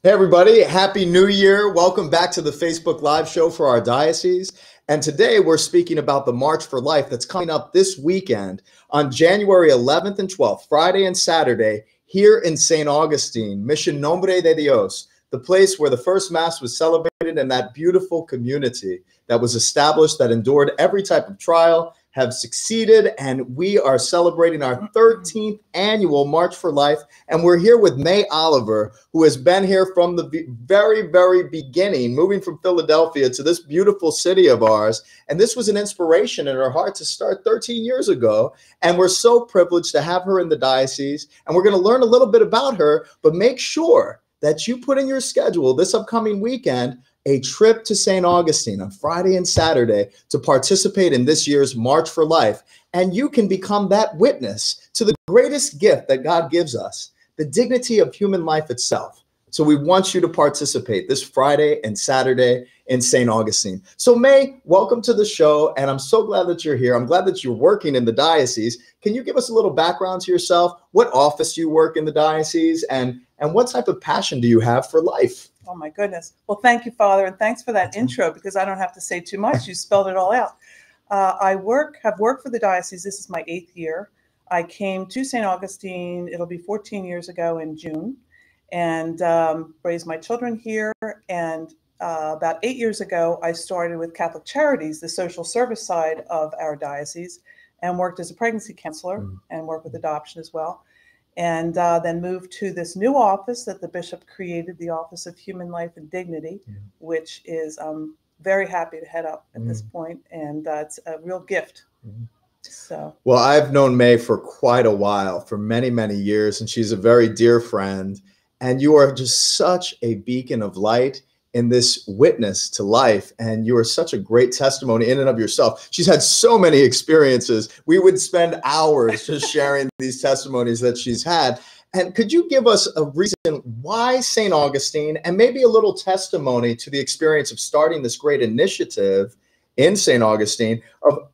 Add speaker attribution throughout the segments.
Speaker 1: Hey, everybody. Happy New Year. Welcome back to the Facebook Live show for our diocese. And today we're speaking about the March for Life that's coming up this weekend on January 11th and 12th, Friday and Saturday, here in St. Augustine, Mission Nombre de Dios, the place where the first Mass was celebrated in that beautiful community that was established, that endured every type of trial, have succeeded, and we are celebrating our 13th annual March for Life. And we're here with May Oliver, who has been here from the very, very beginning, moving from Philadelphia to this beautiful city of ours. And this was an inspiration in her heart to start 13 years ago. And we're so privileged to have her in the diocese. And we're going to learn a little bit about her, but make sure that you put in your schedule this upcoming weekend a trip to St. Augustine on Friday and Saturday to participate in this year's March for Life. And you can become that witness to the greatest gift that God gives us, the dignity of human life itself. So we want you to participate this Friday and Saturday in St. Augustine. So May, welcome to the show, and I'm so glad that you're here. I'm glad that you're working in the diocese. Can you give us a little background to yourself? What office you work in the diocese, and what type of passion do you have for life?
Speaker 2: Oh my goodness. Well, thank you, Father, and thanks for that intro, because I don't have to say too much. You spelled it all out. I have worked for the diocese. This is my 8th year. I came to St. Augustine, it'll be 14 years ago in June, and raised my children here. And about 8 years ago, I started with Catholic Charities, the social service side of our diocese, and worked as a pregnancy counselor and worked with adoption as well. And then moved to this new office that the bishop created, the Office of Human Life and Dignity, which is very happy to head up at this point, and it's a real gift. So,
Speaker 1: well, I've known May for quite a while, for many, many years, and she's a very dear friend. And you are just such a beacon of light in this witness to life. And you are such a great testimony in and of yourself. She's had so many experiences. We would spend hours just sharing these testimonies that she's had. And could you give us a reason why St. Augustine, and maybe a little testimony to the experience of starting this great initiative in St. Augustine,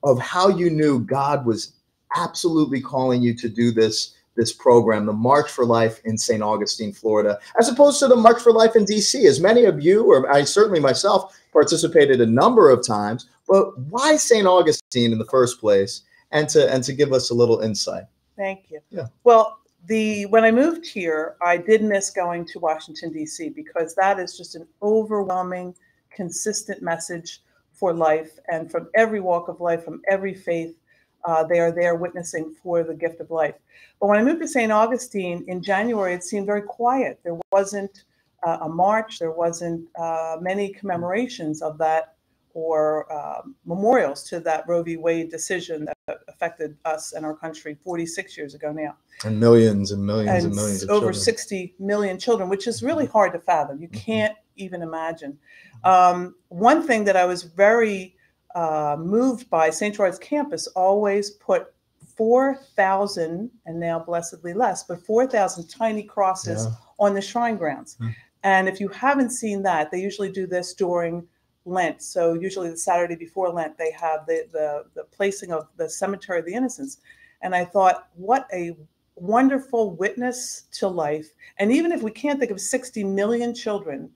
Speaker 1: of how you knew God was absolutely calling you to do this program, the March for Life in St. Augustine, Florida, as opposed to the March for Life in DC, as many of you, or I certainly myself, participated a number of times. But why St. Augustine in the first place? And to give us a little insight.
Speaker 2: Thank you.
Speaker 1: Yeah.
Speaker 2: Well, when I moved here, I did miss going to Washington, D.C., because that is just an overwhelming, consistent message for life, and from every walk of life, from every faith. They are there witnessing for the gift of life. But when I moved to St. Augustine in January, it seemed very quiet. There wasn't a march. There wasn't many commemorations of that, or memorials to that Roe v. Wade decision that affected us and our country 46 years ago now.
Speaker 1: And millions and millions and millions of
Speaker 2: over
Speaker 1: children.
Speaker 2: 60 million children, which is really hard to fathom. You can't even imagine. One thing that I was very moved by, St. George's campus always put 4,000, and now blessedly less, but 4,000 tiny crosses on the shrine grounds. And if you haven't seen that, they usually do this during Lent. So usually the Saturday before Lent, they have the placing of the Cemetery of the Innocents. And I thought, what a wonderful witness to life. And even if we can't think of 60 million children,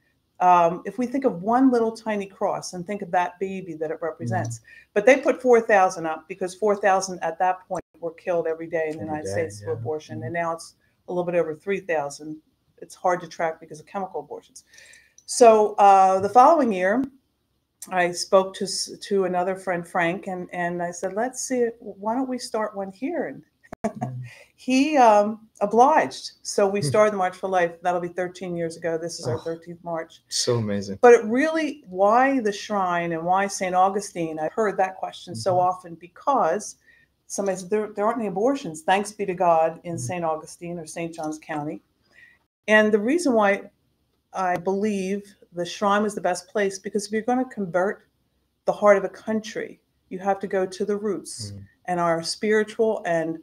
Speaker 2: if we think of one little tiny cross and think of that baby that it represents. But they put 4,000 up because 4,000 at that point were killed every day in the United States for abortion. And now it's a little bit over 3,000. It's hard to track because of chemical abortions. So the following year, I spoke to another friend, Frank, and I said, let's see, why don't we start one here? And he obliged. So we started the March for Life. That'll be 13 years ago. This is our 13th March.
Speaker 1: So amazing.
Speaker 2: But it really, why the shrine and why St. Augustine? I've heard that question so often, because somebody said there aren't any abortions, thanks be to God, in St. Augustine or St. Johns County. And the reason why I believe the shrine was the best place, because if you're going to convert the heart of a country, you have to go to the roots. And our spiritual and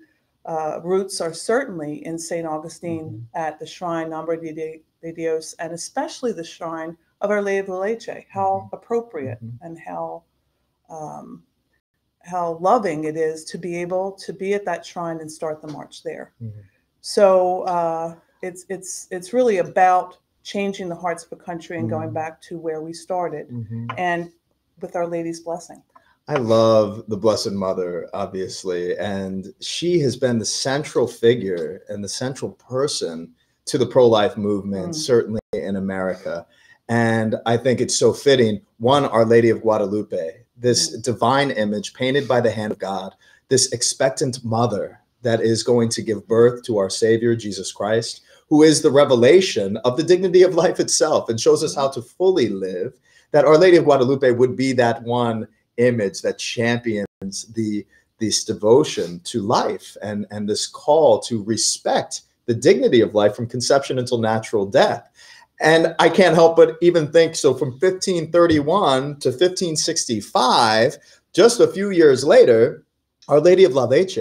Speaker 2: roots are certainly in St. Augustine at the shrine Nombre de Dios, and especially the shrine of Our Lady of La Leche. How appropriate and how loving it is to be able to be at that shrine and start the march there. So it's really about changing the hearts of a country and going back to where we started, and with Our Lady's blessing.
Speaker 1: I love the Blessed Mother, obviously, and she has been the central figure and the central person to the pro-life movement, certainly in America. And I think it's so fitting. One, Our Lady of Guadalupe, this divine image painted by the hand of God, this expectant mother that is going to give birth to our Savior, Jesus Christ, who is the revelation of the dignity of life itself and shows us how to fully live, that Our Lady of Guadalupe would be that one image that champions this devotion to life and this call to respect the dignity of life from conception until natural death. And I can't help but even think, so from 1531 to 1565, just a few years later, Our Lady of La Leche,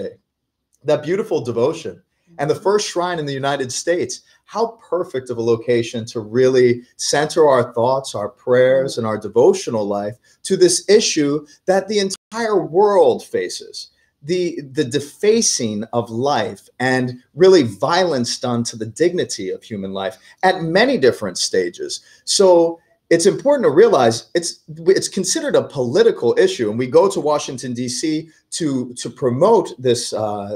Speaker 1: that beautiful devotion, and the first shrine in the United States. How perfect of a location to really center our thoughts, our prayers, and our devotional life to this issue that the entire world faces. The defacing of life and really violence done to the dignity of human life at many different stages. So it's important to realize it's considered a political issue, and we go to Washington, D.C. to promote this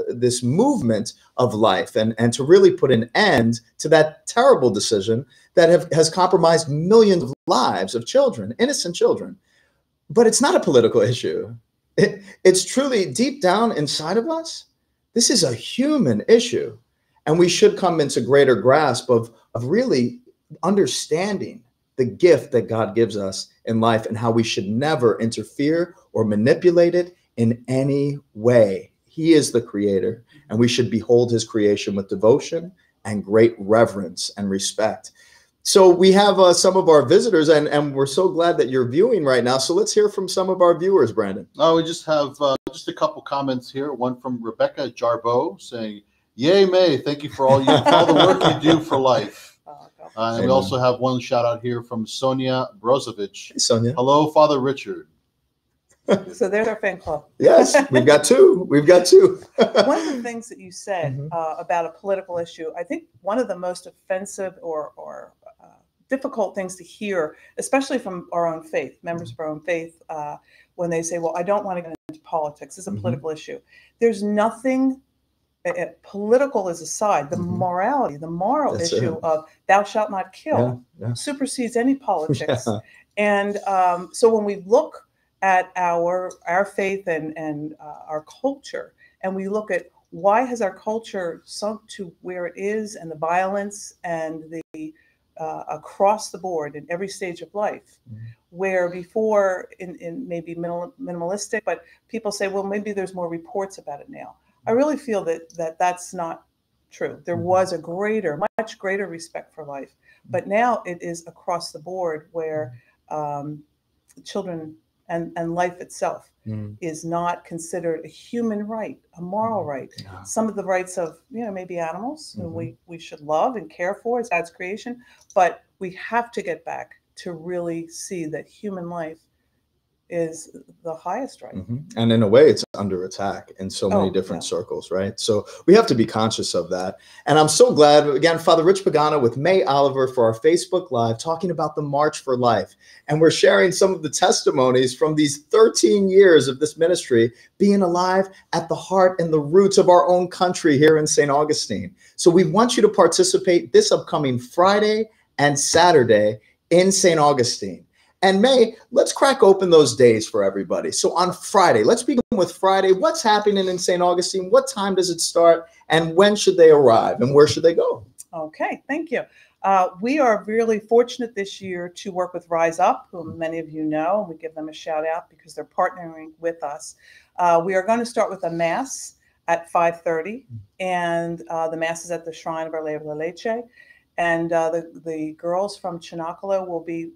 Speaker 1: this movement of life and to really put an end to that terrible decision that has compromised millions of lives of children, innocent children. But it's not a political issue. It's truly deep down inside of us. This is a human issue, and we should come into greater grasp of really understanding the gift that God gives us in life and how we should never interfere or manipulate it in any way. He is the creator, and we should behold his creation with devotion and great reverence and respect. So we have some of our visitors, and we're so glad that you're viewing right now. So let's hear from some of our viewers, Brandon.
Speaker 3: Oh, we just have just a couple comments here. One from Rebecca Jarbo saying, "Yay, May! Thank you for all the work you do for life." And we also have one shout out here from Sonia Brozovic.
Speaker 1: Hey, Sonia.
Speaker 3: Hello, Father Richard.
Speaker 2: So there's our fan club.
Speaker 1: Yes, we've got two. We've got two.
Speaker 2: One of the things that you said about a political issue, I think one of the most offensive or difficult things to hear, especially from our own faith, members of our own faith, when they say, well, I don't want to get into politics. It's a political issue. There's nothing political is aside. The morality, the moral issue of thou shalt not kill supersedes any politics. And so when we look at our faith and our culture, and we look at why has our culture sunk to where it is, and the violence and the across the board in every stage of life, where before in maybe minimalistic, but people say, well, maybe there's more reports about it now. I really feel that that's not true. There was a much greater respect for life, but now it is across the board where children and life itself is not considered a human right, a moral right. Some of the rights of, maybe animals who we should love and care for as God's creation, but we have to get back to really see that human life is the highest right.
Speaker 1: And in a way, it's under attack in so many different circles, right? So we have to be conscious of that. And I'm so glad, again, Father Rich Pagano with May Oliver for our Facebook Live, talking about the March for Life. And we're sharing some of the testimonies from these 13 years of this ministry being alive at the heart and the roots of our own country here in St. Augustine. So we want you to participate this upcoming Friday and Saturday in St. Augustine. And May, let's crack open those days for everybody. So on Friday, let's begin with Friday. What's happening in St. Augustine? What time does it start? And when should they arrive? And where should they go?
Speaker 2: Okay, thank you. We are really fortunate this year to work with Rise Up, who many of you know. We give them a shout out because they're partnering with us. We are going to start with a Mass at 5:30, and the Mass is at the Shrine of Our Lady of La Leche. And the girls from Chinacolo will be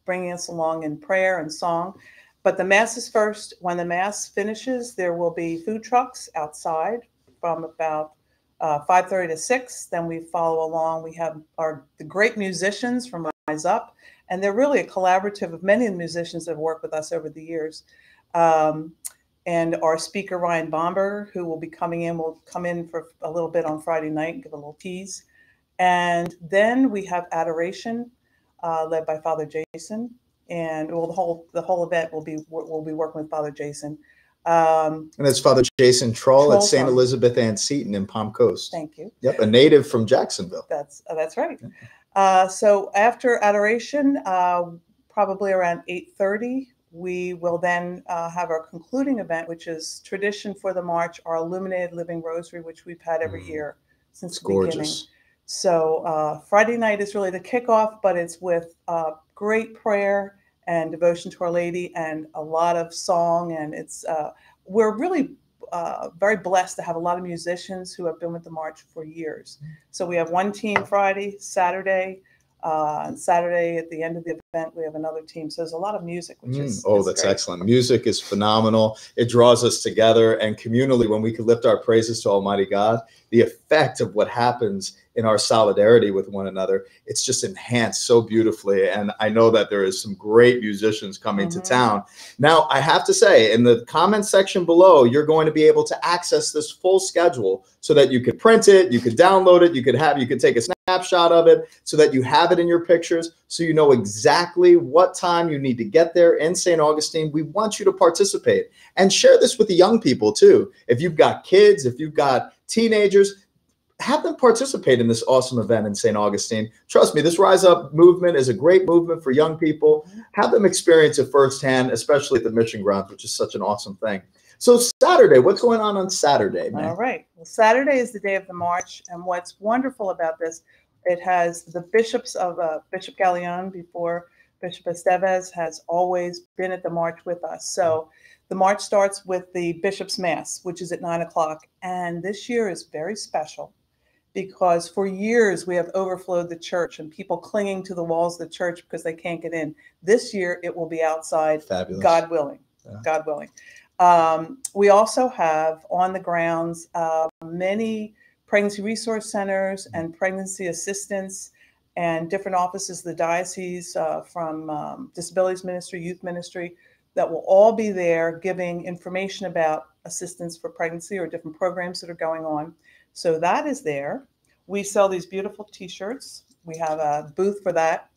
Speaker 2: bringing us along in prayer and song. But the Mass is first. When the Mass finishes, there will be food trucks outside from about 5:30 to 6. Then we follow along. We have the great musicians from Rise Up, and they're really a collaborative of many of the musicians that have worked with us over the years. And our speaker, Ryan Bomber, who will be coming in, will come in for a little bit on Friday night and give a little tease. And then we have adoration, led by Father Jason, and well, the whole event will be working with Father Jason.
Speaker 1: And that's Father Jason Troll at St.
Speaker 2: from,
Speaker 1: Elizabeth Ann Seton in Palm Coast.
Speaker 2: Thank you.
Speaker 1: Yep, a native from Jacksonville.
Speaker 2: That's right. So after adoration, probably around 8:30, we will then have our concluding event, which is tradition for the March, our illuminated living rosary, which we've had every year since
Speaker 1: It's
Speaker 2: the beginning.
Speaker 1: gorgeous.
Speaker 2: So Friday night is really the kickoff, but it's with great prayer and devotion to Our Lady and a lot of song. And it's we're really very blessed to have a lot of musicians who have been with the March for years. So we have one team Friday, Saturday, and Saturday at the end of the event, we have another team. So there's a lot of music, which is
Speaker 1: that's
Speaker 2: great.
Speaker 1: excellent. Music is phenomenal. It draws us together, and communally, when we can lift our praises to Almighty God, the effect of what happens in our solidarity with one another, it's just enhanced so beautifully. And I know that there is some great musicians coming to town. Now, I have to say, in the comment section below, you're going to be able to access this full schedule so that you could print it, you could download it, you could take a snapshot of it so that you have it in your pictures, so you know exactly what time you need to get there in St. Augustine. We want you to participate and share this with the young people too. If you've got kids, if you've got teenagers, have them participate in this awesome event in St. Augustine. Trust me, this Rise Up movement is a great movement for young people. Have them experience it firsthand, especially at the Mission Grounds, which is such an awesome thing. So Saturday, what's going on Saturday, man?
Speaker 2: All right. Well, Saturday is the day of the March. And what's wonderful about this, it has the bishops of Bishop Gallion before Bishop Estevez has always been at the March with us. So the March starts with the Bishop's Mass, which is at 9 o'clock. And this year is very special because for years we have overflowed the church and people clinging to the walls of the church because they can't get in. This year it will be outside.
Speaker 1: Fabulous.
Speaker 2: God willing. Yeah. God willing. We also have on the grounds many pregnancy resource centers and pregnancy assistance and different offices of the diocese from disabilities ministry, youth ministry, that will all be there giving information about assistance for pregnancy or different programs that are going on. So that is there. We sell these beautiful t-shirts. We have a booth for that.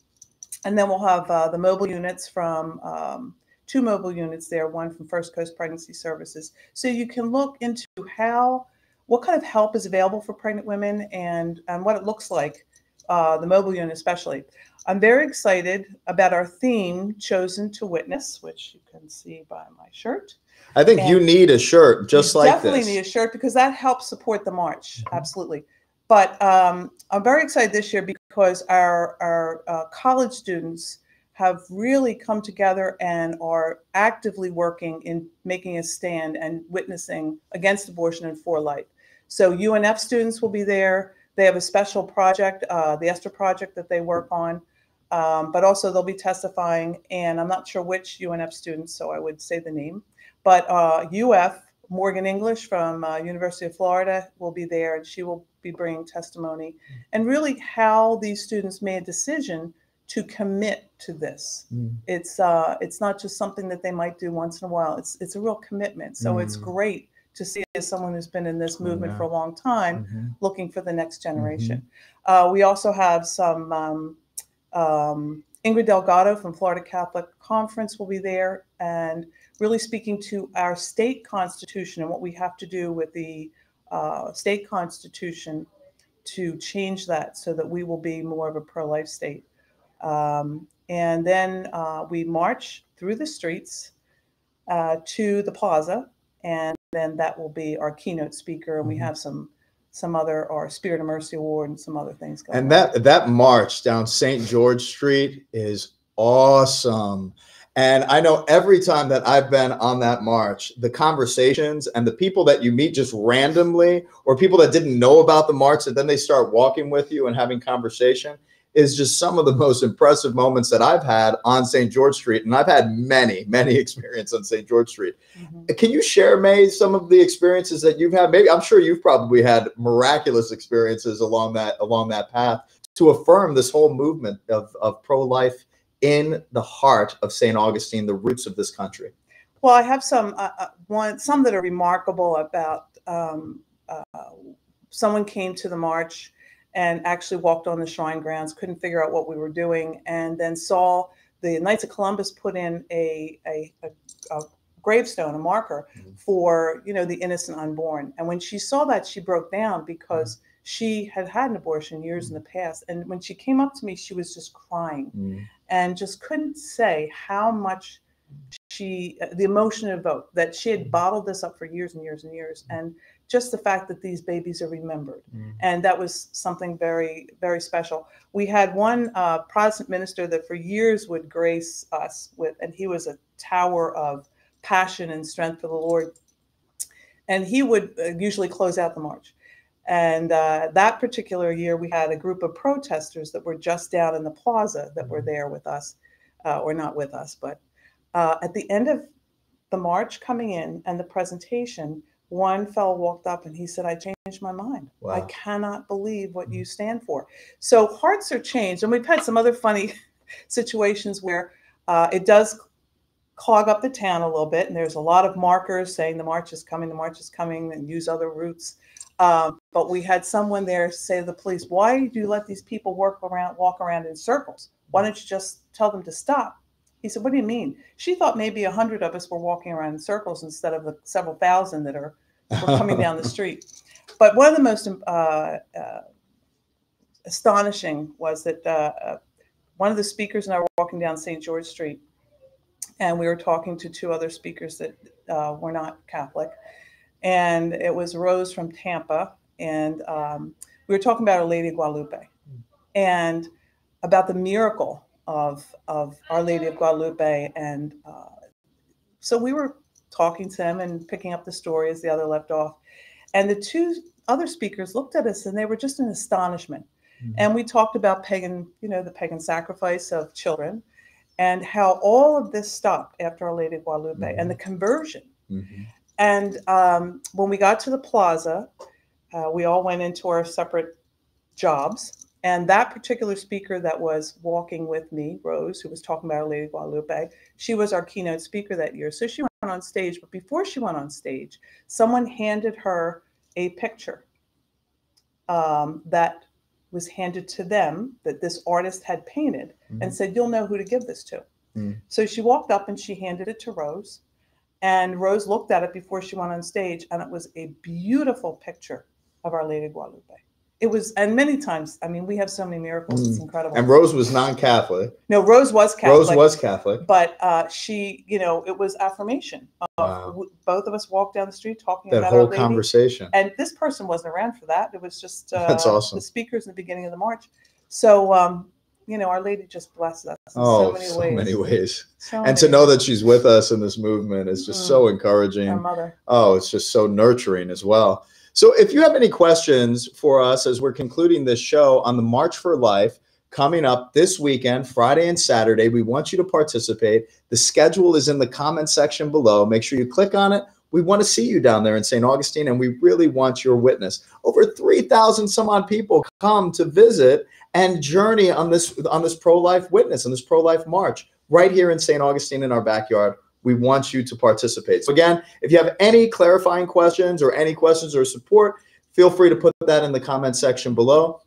Speaker 2: And then we'll have the mobile units from 2 mobile units there, one from First Coast Pregnancy Services. So you can look into what kind of help is available for pregnant women and what it looks like, the mobile unit especially. I'm very excited about our theme, Chosen to Witness, which you can see by my shirt.
Speaker 1: I think you need a shirt just like this.
Speaker 2: Definitely need a shirt because that helps support the March, absolutely. But I'm very excited this year because our college students have really come together and are actively working in making a stand and witnessing against abortion and for life. So UNF students will be there. They have a special project, the Esther Project, that they work on, but also they'll be testifying. And I'm not sure which UNF students, so I would say the name. But UF, Morgan English from University of Florida will be there, and she will be bringing testimony and really how these students made a decision to commit to this. It's not just something that they might do once in a while. It's a real commitment. So it's great to see as someone who's been in this movement for a long time, looking for the next generation. We also have some Ingrid Delgado from Florida Catholic Conference will be there and really speaking to our state constitution and what we have to do with the state constitution to change that so that we will be more of a pro-life state. And then we march through the streets to the plaza, and then that will be our keynote speaker. And we have some other, our Spirit of Mercy Award and some other things going on.
Speaker 1: And that march down St. George Street is awesome. And I know every time that I've been on that march, the conversations and the people that you meet just randomly, or people that didn't know about the march, and then they start walking with you and having conversation, is just some of the most impressive moments that I've had on St. George Street. And I've had many, many experiences on St. George Street. Can you share, May, some of the experiences that you've had? Maybe, I'm sure you've probably had miraculous experiences along that path to affirm this whole movement of pro-life in the heart of St. Augustine, the roots of this country.
Speaker 2: Well, I have some some that are remarkable about someone came to the march and actually walked on the shrine grounds, couldn't figure out what we were doing, and then saw the Knights of Columbus put in a gravestone, a marker for, the innocent unborn. And when she saw that, she broke down because she had had an abortion years in the past. And when she came up to me, she was just crying and just couldn't say how much the emotion it evoked, that she had bottled this up for years and years and years. And just the fact that these babies are remembered. And that was something very, very special. We had one Protestant minister that for years would grace us with, and he was a tower of passion and strength for the Lord. And he would usually close out the march. And that particular year, we had a group of protesters that were just down in the plaza that were there with us, or not with us, but at the end of the march coming in and the presentation, one fellow walked up and he said, "I changed my mind. Wow. I cannot believe what you stand for." So hearts are changed. And we've had some other funny situations where it does clog up the town a little bit. And there's a lot of markers saying the march is coming, and use other routes. But we had someone there say to the police, "Why do you let these people walk around in circles? Why don't you just tell them to stop?" He said, "What do you mean?" She thought maybe 100 of us were walking around in circles instead of the several thousand that were coming down the street. But one of the most astonishing was that one of the speakers and I were walking down St. George Street, and we were talking to two other speakers that were not Catholic. And it was Rose from Tampa, and we were talking about Our Lady of Guadalupe and about the miracle of Our Lady of Guadalupe. And so we were talking to them and picking up the story as the other left off. And the two other speakers looked at us and they were just in astonishment. And we talked about the pagan sacrifice of children and how all of this stopped after Our Lady of Guadalupe and the conversion. And when we got to the plaza, we all went into our separate jobs. And that particular speaker that was walking with me, Rose, who was talking about Our Lady of Guadalupe, she was our keynote speaker that year. So she went on stage. But before she went on stage, someone handed her a picture that was handed to them that this artist had painted and said, "You'll know who to give this to." So she walked up and she handed it to Rose. And Rose looked at it before she went on stage, and it was a beautiful picture of Our Lady of Guadalupe. It was, and many times, I mean, we have so many miracles. It's incredible.
Speaker 1: And Rose was non-Catholic.
Speaker 2: No, Rose was Catholic.
Speaker 1: Rose was Catholic.
Speaker 2: But she, it was affirmation. Wow. Both of us walked down the street talking
Speaker 1: that
Speaker 2: about
Speaker 1: whole
Speaker 2: Our Lady.
Speaker 1: Conversation.
Speaker 2: And this person wasn't around for that. It was just
Speaker 1: that's awesome.
Speaker 2: The speakers in the beginning of the march. So, Our Lady just blessed us in so many ways.
Speaker 1: And to know that she's with us in this movement is just so encouraging.
Speaker 2: Our mother.
Speaker 1: Oh, it's just so nurturing as well. So if you have any questions for us as we're concluding this show on the March for Life coming up this weekend, Friday and Saturday, we want you to participate. The schedule is in the comment section below. Make sure you click on it. We want to see you down there in St. Augustine, and we really want your witness. Over 3,000 some odd people come to visit and journey on this pro-life witness, on this pro-life march, right here in St. Augustine in our backyard. We want you to participate. So again, if you have any clarifying questions or any questions or support, feel free to put that in the comment section below.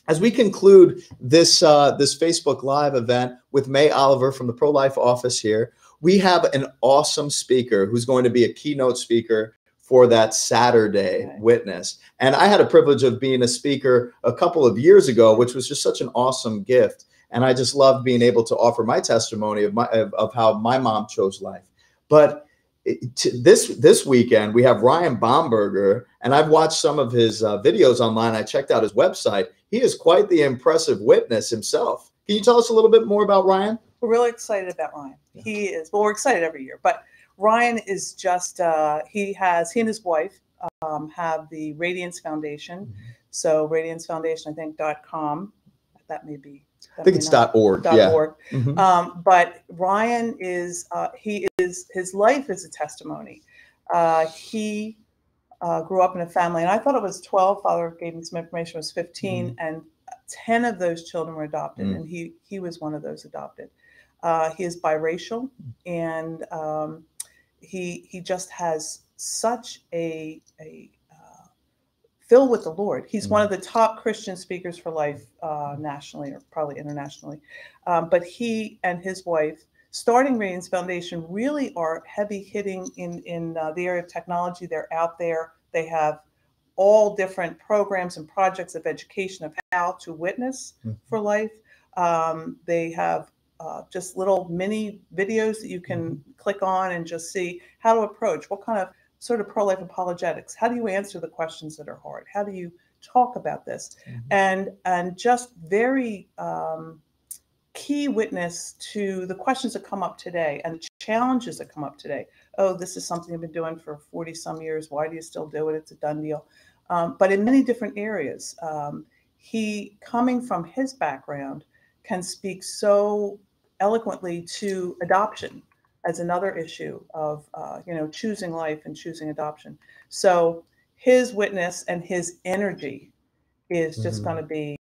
Speaker 1: As we conclude this Facebook Live event with May Oliver from the Pro-Life office here, we have an awesome speaker who's going to be a keynote speaker for that Saturday witness. And I had a privilege of being a speaker a couple of years ago, which was just such an awesome gift. And I just loved being able to offer my testimony of how my mom chose life. But this weekend, we have Ryan Bomberger, and I've watched some of his videos online. I checked out his website. He is quite the impressive witness himself. Can you tell us a little bit more about Ryan?
Speaker 2: We're really excited about Ryan. Yeah. He is, well, we're excited every year, but Ryan is just, he and his wife have the Radiance Foundation. So Radiancefoundation, I think, .com. That may be.
Speaker 1: I think it's .org.
Speaker 2: .org. But Ryan is, his life is a testimony. He grew up in a family, and I thought it was 12. Father gave me some information. It was 15, and 10 of those children were adopted, and he was one of those adopted. He is biracial, and he just has such a filled with the Lord. He's one of the top Christian speakers for life nationally, or probably internationally. But he and his wife, starting Radiance Foundation, really are heavy hitting in the area of technology. They're out there. They have all different programs and projects of education of how to witness for life. They have just little mini videos that you can click on and just see how to approach, what kind of sort of pro-life apologetics. How do you answer the questions that are hard? How do you talk about this? And just very key witness to the questions that come up today and the challenges that come up today. Oh, this is something I've been doing for 40 some years. Why do you still do it? It's a done deal. But in many different areas, he, coming from his background, can speak so eloquently to adoption as another issue of choosing life and choosing adoption. So his witness and his energy is just going to be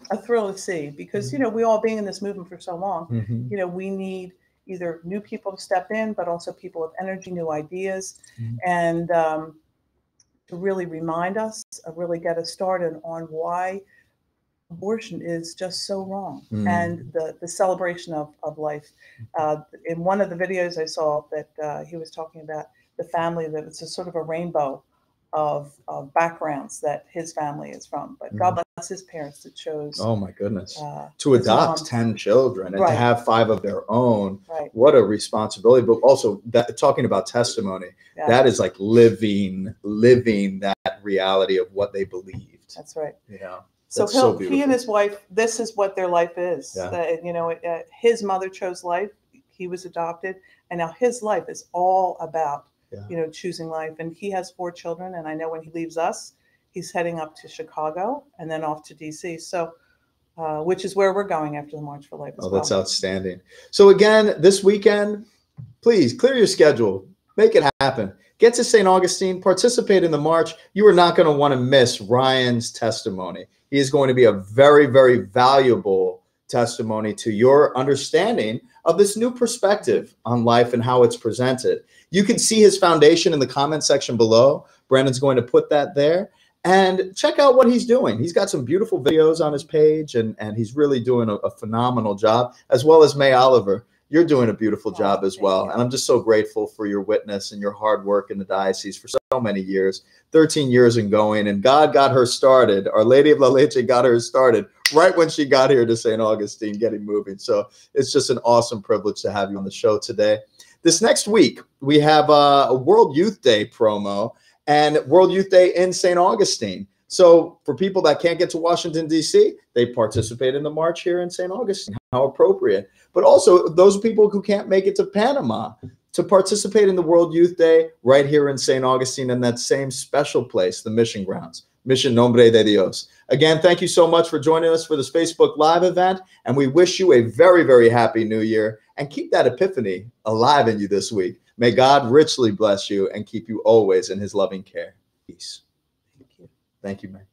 Speaker 2: a thrill to see, because we all being in this movement for so long, we need either new people to step in, but also people with energy, new ideas, and to really remind us, really get us started on why abortion is just so wrong, and the celebration of life. In one of the videos I saw that he was talking about the family, that it's a sort of a rainbow of backgrounds that his family is from. But God bless his parents that chose.
Speaker 1: Oh my goodness. To adopt 10 children and to have 5 of their own.
Speaker 2: Right.
Speaker 1: What a responsibility. But also that, talking about testimony, that is like living that reality of what they believed.
Speaker 2: That's right.
Speaker 1: So
Speaker 2: he and his wife, this is what their life is. His mother chose life. He was adopted. And now his life is all about, choosing life. And he has 4 children. And I know when he leaves us, he's heading up to Chicago and then off to DC. So, which is where we're going after the March for Life as well.
Speaker 1: That's outstanding. So again, this weekend, please clear your schedule. Make it happen. Get to St. Augustine, participate in the march. You are not going to want to miss Ryan's testimony. He is going to be a very, very valuable testimony to your understanding of this new perspective on life and how it's presented. You can see his foundation in the comment section below. Brandon's going to put that there. And check out what he's doing. He's got some beautiful videos on his page, and he's really doing a phenomenal job, as well as May Oliver. You're doing a beautiful job as well. And I'm just so grateful for your witness and your hard work in the diocese for so many years, 13 years and going. And God got her started. Our Lady of La Leche got her started right when she got here to St. Augustine, getting moving. So it's just an awesome privilege to have you on the show today. This next week, we have a World Youth Day promo and World Youth Day in St. Augustine. So for people that can't get to Washington, D.C., they participate in the march here in St. Augustine. How appropriate. But also those people who can't make it to Panama to participate in the World Youth Day right here in St. Augustine in that same special place, the Mission Grounds, Mission Nombre de Dios. Again, thank you so much for joining us for this Facebook Live event, and we wish you a very, very happy New Year, and keep that epiphany alive in you this week. May God richly bless you and keep you always in his loving care. Peace.
Speaker 2: Thank you.
Speaker 1: Thank you, man.